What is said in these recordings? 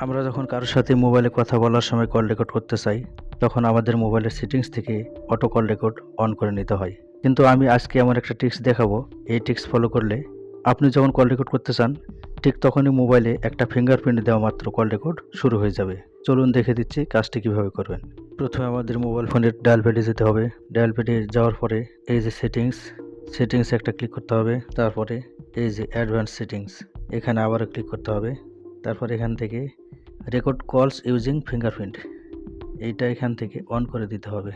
আমরা যখন কারোর সাথে মোবাইলে কথা বলার সময় কল রেকর্ড করতে চাই, তখন আমাদের মোবাইলের সেটিংস থেকে অটো কল রেকর্ড অন করে নিতে হয়। কিন্তু আমি আজকে এমন একটা ট্রিক্স দেখাবো, এই ট্রিক্স ফলো করলে আপনি যখন কল রেকর্ড করতে চান, ঠিক তখনই মোবাইলে একটা ফিঙ্গারপ্রিন্ট দেওয়া মাত্র কল রেকর্ড শুরু হয়ে যাবে। চলুন দেখে দিচ্ছি কাজটি কীভাবে করবেন। প্রথমে আমাদের মোবাইল ফোনের ডায়াল প্যাডে যেতে হবে। ডায়াল প্যাডে যাওয়ার পরে এই যে সেটিংসে একটা ক্লিক করতে হবে। তারপরে এই যে অ্যাডভান্স সেটিংস, এখানে আবারও ক্লিক করতে হবে। তারপর এখান থেকে রেকর্ড কলস ইউজিং ফিঙ্গারপ্রিন্ট, এইটা এখান থেকে অন করে দিতে হবে।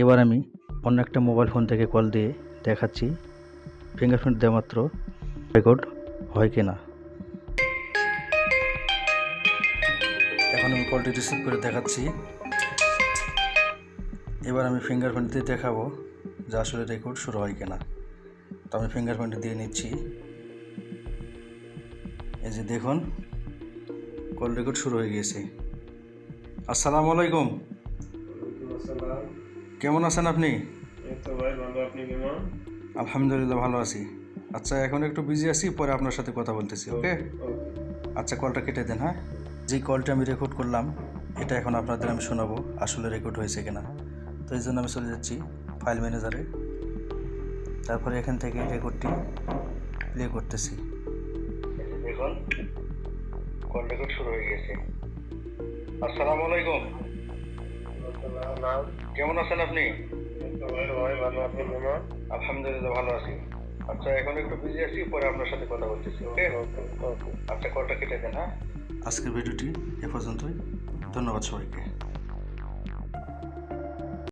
এবার আমি অন্য একটা মোবাইল ফোন থেকে কল দিয়ে দেখাচ্ছি ফিঙ্গারপ্রিন্ট দেওয়া মাত্র রেকর্ড হয় কি না। এখন আমি কলটি রিসিভ করে দেখাচ্ছি। এবার আমি ফিঙ্গারপ্রিন্ট দিয়ে দেখাবো যে আসলে রেকর্ড শুরু হয় কিনা। তো আমি ফিঙ্গারপ্রিন্ট দিয়ে নিচ্ছি। এই যে দেখুন, কল রেকর্ড শুরু হয়ে গিয়েছে। আসসালামু আলাইকুম। কেমন আছেন আপনি? আপনি কেমন? আলহামদুলিল্লাহ ভালো আছি। আচ্ছা, এখন একটু বিজি আছি, পরে আপনার সাথে কথা বলতেছি। ওকে, আচ্ছা কলটা কেটে দেন। হ্যাঁ, যেই কলটা আমি রেকর্ড করলাম এটা এখন আপনাদের আমি শোনাবো আসলে রেকর্ড হয়েছে কিনা। তো এই জন্য আমি চলে যাচ্ছি ফাইল ম্যানেজারে। তারপরে এখান থেকে রেকর্ডটি প্লে করতেছি। দেখুন, কল রেকর্ড শুরু হয়ে গেছে। আসসালামু আলাইকুম। কেমন আছেন আপনি? ভালো, আপনি কেমন? আলহামদুলিল্লাহ ভালো আছি। আচ্ছা, এখন একটু বিজি আছি, পরে আপনার সাথে কথা বলতেছি। ওকে, আচ্ছা কলটা কেটে দেন। হ্যাঁ, আজকের ভিডিওটি এ পর্যন্তই। ধন্যবাদ সবাইকে।